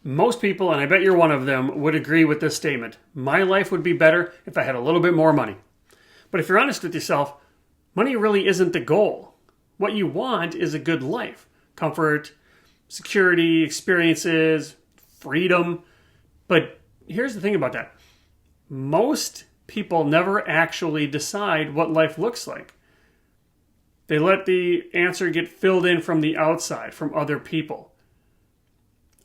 Most people, and I bet you're one of them, would agree with this statement. My life would be better if I had a little bit more money. But if you're honest with yourself, money really isn't the goal. What you want is a good life. Comfort, security, experiences, freedom. But here's the thing about that. Most people never actually decide what life looks like. They let the answer get filled in from the outside, from other people.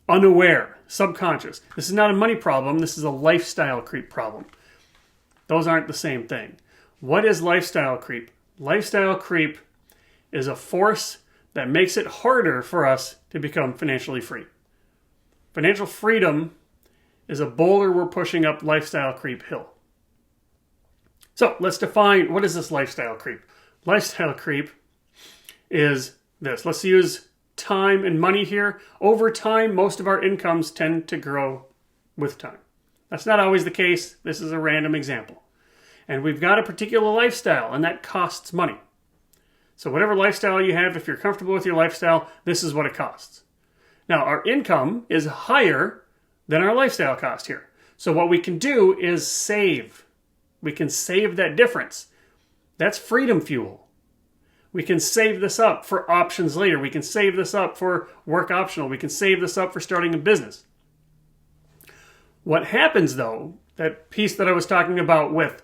Unaware, subconscious. This is not a money problem. This is a lifestyle creep problem. Those aren't the same thing. What is lifestyle creep? Lifestyle creep is a force that makes it harder for us to become financially free. Financial freedom is a boulder we're pushing up lifestyle creep hill. So let's define, what is this lifestyle creep? Lifestyle creep is this. Let's use time and money here. Over time, most of our incomes tend to grow with time. That's not always the case. This is a random example. And we've got a particular lifestyle, and that costs money. So whatever lifestyle you have, if you're comfortable with your lifestyle, this is what it costs. Now, our income is higher than our lifestyle cost here. So what we can do is save. We can save that difference. That's freedom fuel. We can save this up for options later. We can save this up for work optional. We can save this up for starting a business. What happens though, that piece that I was talking about with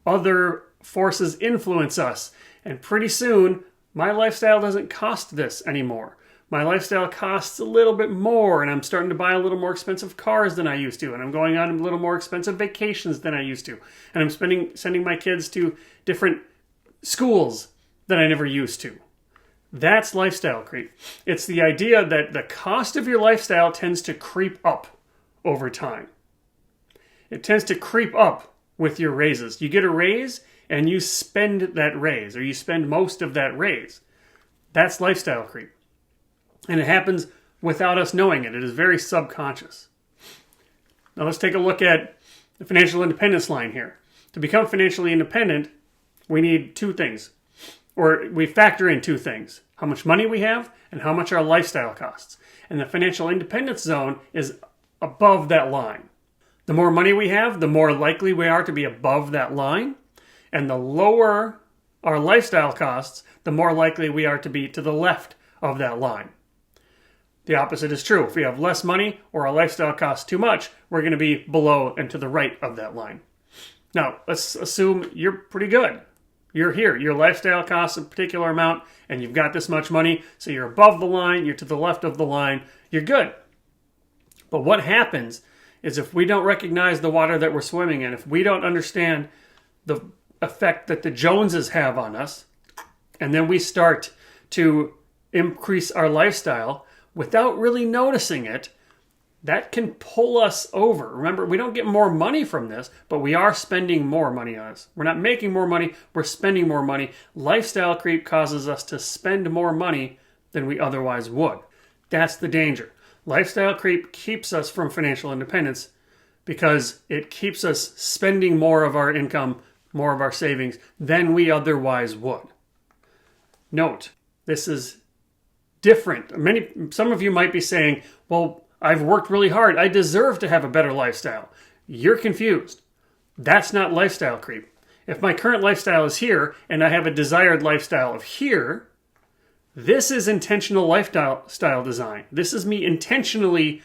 other forces influence us, and pretty soon my lifestyle doesn't cost this anymore. My lifestyle costs a little bit more, and I'm starting to buy a little more expensive cars than I used to, and I'm going on a little more expensive vacations than I used to, and I'm sending my kids to different schools that I never used to. That's lifestyle creep. It's the idea that the cost of your lifestyle tends to creep up over time. It tends to creep up with your raises. You get a raise and you spend that raise, or you spend most of that raise. That's lifestyle creep. And it happens without us knowing it. It is very subconscious. Now let's take a look at the financial independence line here. To become financially independent, we need two things. Or we factor in two things. How much money we have and how much our lifestyle costs. And the financial independence zone is above that line. The more money we have, the more likely we are to be above that line. And the lower our lifestyle costs, the more likely we are to be to the left of that line. The opposite is true. If we have less money or our lifestyle costs too much, we're going to be below and to the right of that line. Now, let's assume you're pretty good. You're here. Your lifestyle costs a particular amount and you've got this much money. So you're above the line, you're to the left of the line, you're good. But what happens is if we don't recognize the water that we're swimming in, if we don't understand the effect that the Joneses have on us, and then we start to increase our lifestyle without really noticing it, that can pull us over. Remember, we don't get more money from this, but we are spending more money on us. We're not making more money, we're spending more money. Lifestyle creep causes us to spend more money than we otherwise would. That's the danger. Lifestyle creep keeps us from financial independence because it keeps us spending more of our income, more of our savings than we otherwise would. Note, this is different. Some of you might be saying, well, I've worked really hard. I deserve to have a better lifestyle. You're confused. That's not lifestyle creep. If my current lifestyle is here and I have a desired lifestyle of here, this is intentional lifestyle design. This is me intentionally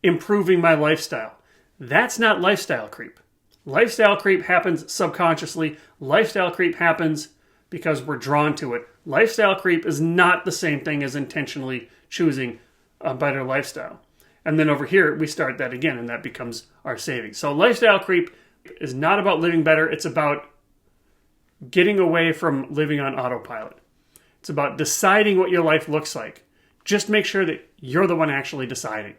improving my lifestyle. That's not lifestyle creep. Lifestyle creep happens subconsciously. Lifestyle creep happens because we're drawn to it. Lifestyle creep is not the same thing as intentionally choosing a better lifestyle. And then over here, we start that again, and that becomes our savings. So lifestyle creep is not about living better. It's about getting away from living on autopilot. It's about deciding what your life looks like. Just make sure that you're the one actually deciding.